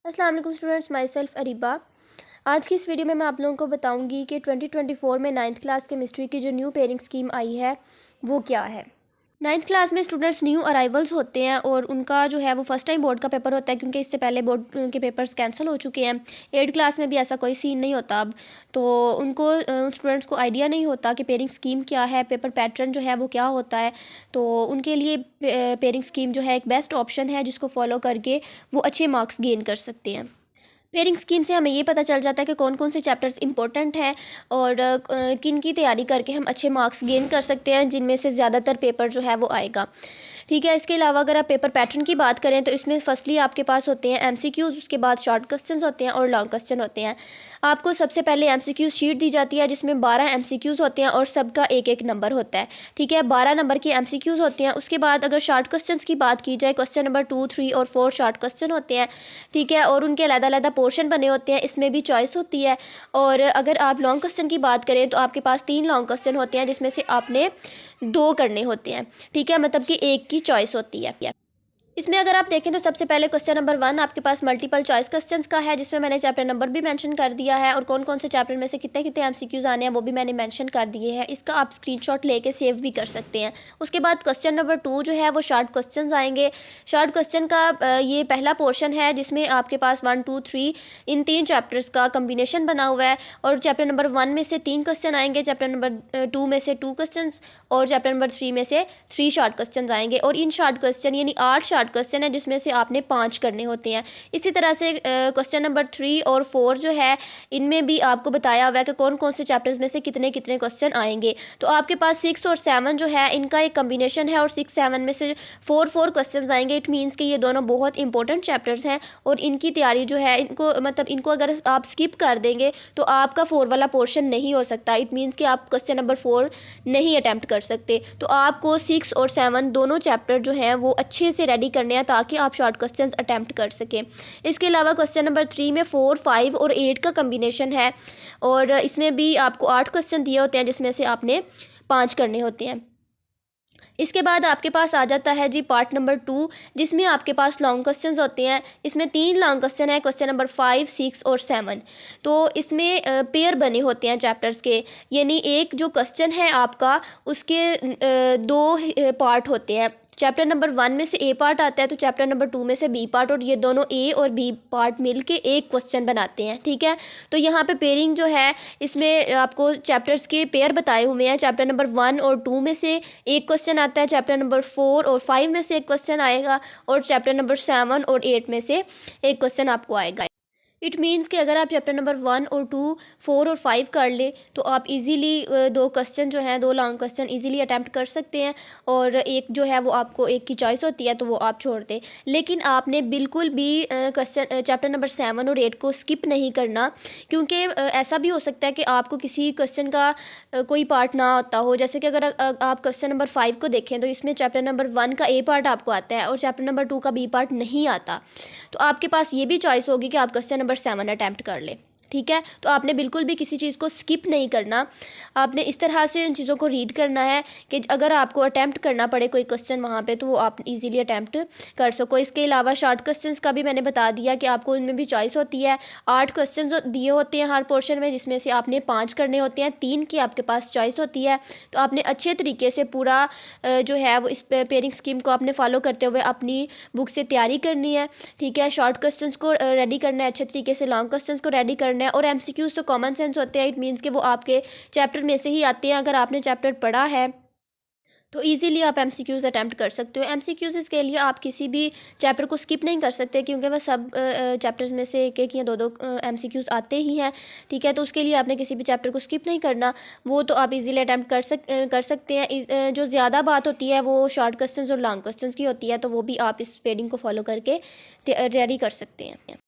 अस्सलाम वालेकुम students, my self Areeba. आज की इस वीडियो में मैं आप लोगों को बताऊंगी कि 2024 में 9th क्लास केमिस्ट्री की जो न्यू पेयरिंग स्कीम आई है वो क्या है। 9th क्लास में स्टूडेंट्स न्यू अराइवल्स होते हैं और उनका जो है वो फर्स्ट टाइम बोर्ड का पेपर होता है, क्योंकि इससे पहले बोर्ड के पेपर्स कैंसिल हो चुके हैं। 8th क्लास में भी ऐसा कोई सीन नहीं होता अब, तो उनको स्टूडेंट्स को आइडिया नहीं होता कि पेयरिंग स्कीम क्या है, पेपर पैटर्न जो है वो क्या होता है। तो उनके लिए पेयरिंग स्कीम जो है एक बेस्ट ऑप्शन है, जिसको फॉलो करके वो अच्छे मार्क्स गेन कर सकते हैं। पेयरिंग स्कीम से हमें ये पता चल जाता है कि कौन कौन से चैप्टर्स इंपॉर्टेंट हैं और किन की तैयारी करके हम अच्छे मार्क्स गेन कर सकते हैं, जिनमें से ज़्यादातर पेपर जो है वो आएगा। ठीक है, इसके अलावा अगर आप पेपर पैटर्न की बात करें तो इसमें फर्स्टली आपके पास होते हैं एमसीक्यूज़, उसके बाद शॉर्ट क्वेश्चंस होते हैं और लॉन्ग क्वेश्चन होते हैं। आपको सबसे पहले एमसीक्यूज़ शीट दी जाती है, जिसमें 12 एमसीक्यूज़ होते हैं और सबका एक एक नंबर होता है। ठीक है, 12 नंबर के एमसीक्यूज़ होते हैं। उसके बाद अगर शॉर्ट क्वेश्चंस की बात की जाए, क्वेश्चन नंबर 2, 3 और 4 शॉर्ट क्वेश्चन होते हैं। ठीक है, और उनके अलग-अलग पोर्शन बने होते हैं, इसमें भी चॉइस होती है। और अगर आप लॉन्ग क्वेश्चन की बात करें तो आपके पास 3 लॉन्ग क्वेश्चन होते हैं, जिसमें से आपने 2 करने होते हैं। ठीक है, मतलब कि एक की चॉइस होती है। इसमें अगर आप देखें तो सबसे पहले क्वेश्चन नंबर 1 आपके पास मल्टीपल चॉइस क्वेश्चंस का है, जिसमें मैंने चैप्टर नंबर भी मेंशन कर दिया है और कौन कौन से चैप्टर में से कितने कितने एमसीक्यूज़ आने हैं वो भी मैंने मेंशन कर दिए हैं। इसका आप स्क्रीनशॉट लेके सेव भी कर सकते हैं। उसके बाद क्वेश्चन नंबर 2 जो है वो शॉर्ट क्वेश्चंस आएंगे। शॉर्ट क्वेश्चन का ये पहला पोर्शन है, जिसमें आपके पास 1, 2, 3 इन 3 चैप्टर्स का कम्बिनेशन बना हुआ है। और चैप्टर नंबर 1 में से 3 क्वेश्चन आएंगे, चैप्टर नंबर 2 में से 2 क्वेश्चन और चैप्टर नंबर 3 में से 3 शॉर्ट क्वेश्चन आएंगे। और इन शॉर्ट क्वेश्चन यानी 8 शॉर्ट क्वेश्चन है, जिसमें से आपने 5 करने होते हैं। इसी तरह से क्वेश्चन नंबर 3 और 4 जो है, इनमें भी आपको बताया हुआ है कि कौन कौन से चैप्टर्स में से कितने कितने क्वेश्चन आएंगे। तो आपके पास 6 और 7 जो है इनका एक कम्बिनेशन है और 6, 7 में से 4 क्वेश्चन आएंगे। इट मीन्स कि ये दोनों बहुत इंपॉर्टेंट चैप्टर्स हैं और इनकी तैयारी जो है इनको अगर आप स्किप कर देंगे तो आपका 4 वाला पोर्शन नहीं हो सकता। इट मीन्स कि आप क्वेश्चन नंबर 4 नहीं अटैम्प्ट कर सकते। तो आपको 6 और 7 दोनों चैप्टर जो हैं वो अच्छे से रेडी करने हैं, ताकि आप शॉर्ट क्वेश्चंस अटैम्प्ट कर सकें। इसके अलावा क्वेश्चन नंबर 3 में 4, 5 और 8 का कम्बिनेशन है और इसमें भी आपको 8 क्वेश्चन दिए होते हैं, जिसमें से आपने 5 करने होते हैं। इसके बाद आपके पास आ जाता है जी पार्ट नंबर 2, जिसमें आपके पास लॉन्ग क्वेश्चंस होते हैं। इसमें 3 लॉन्ग क्वेश्चन है, क्वेश्चन नंबर 5, 6 और 7। तो इसमें पेयर बने होते हैं चैप्टर्स के, यानी एक जो क्वेश्चन है आपका उसके 2 पार्ट होते हैं। चैप्टर नंबर 1 में से ए पार्ट आता है तो चैप्टर नंबर 2 में से बी पार्ट, और ये दोनों ए और बी पार्ट मिलके एक क्वेश्चन बनाते हैं। ठीक है, तो यहाँ पे पेयरिंग जो है इसमें आपको चैप्टर्स के पेयर बताए हुए हैं। चैप्टर नंबर 1 और 2 में से एक क्वेश्चन आता है, चैप्टर नंबर 4 और 5 में से एक क्वेश्चन आएगा और चैप्टर नंबर 7 और 8 में से एक क्वेश्चन आपको आएगा। इट मीन्स कि अगर आप चैप्टर नंबर 1 और 2, 4 और 5 कर लें तो आप इजीली 2 क्वेश्चन जो हैं, 2 लॉन्ग क्वेश्चन इजीली अटैम्प्ट कर सकते हैं और एक जो है वो आपको एक की चॉइस होती है तो वो आप छोड़ दें। लेकिन आपने बिल्कुल भी क्वेश्चन चैप्टर नंबर 7 और 8 को स्किप नहीं करना, क्योंकि ऐसा भी हो सकता है कि आपको किसी क्वेश्चन का कोई पार्ट ना आता हो। जैसे कि अगर आप क्वेश्चन नंबर 5 को देखें तो इसमें चैप्टर नंबर 1 का ए पार्ट आपको आता है और चैप्टर नंबर 2 का बी पार्ट नहीं आता, तो आपके पास ये भी चॉइस होगी कि आप क्वेश्चन नंबर 7 अटैम्प्ट कर लें। ठीक है, तो आपने बिल्कुल भी किसी चीज़ को स्किप नहीं करना। आपने इस तरह से उन चीज़ों को रीड करना है कि अगर आपको अटैम्प्ट करना पड़े कोई क्वेश्चन वहाँ पे तो वो आप इजीली अटैम्प्ट कर सको। इसके अलावा शॉर्ट क्वेश्चंस का भी मैंने बता दिया कि आपको उनमें भी चॉइस होती है। 8 क्वेश्चन दिए होते हैं हर पोर्शन में, जिसमें से आपने 5 करने होते हैं, 3 की आपके पास चॉइस होती है। तो आपने अच्छे तरीके से पूरा जो है वो इस पेयरिंग स्कीम को आपने फॉलो करते हुए अपनी बुक से तैयारी करनी है। ठीक है, शॉर्ट क्वेश्चंस को रेडी करना है अच्छे तरीके से, लॉन्ग क्वेश्चंस को रेडी करना है। और एमसीक्यूज़ तो कॉमन सेंस होते हैं। इट मीन्स कि वो आपके चैप्टर में से ही आते हैं। अगर आपने चैप्टर पढ़ा है तो इजीली आप एमसीक्यूज़ अटैम्प्ट कर सकते हो। एमसीक्यूज़ के लिए आप किसी भी चैप्टर को स्किप नहीं कर सकते, क्योंकि वह सब चैप्टर्स में से एक एक या दो दो एमसीक्यूज़ आते ही हैं। ठीक है, तो उसके लिए आपने किसी भी चैप्टर को स्किप नहीं करना, वो तो आप इजीली अटैम्प्ट कर सकते हैं। जो ज़्यादा बात होती है वो शॉर्ट क्वेश्चंस और लॉन्ग क्वेश्चंस की होती है, तो वो भी आप इस पेयरिंग को फॉलो करके रेडी कर सकते हैं।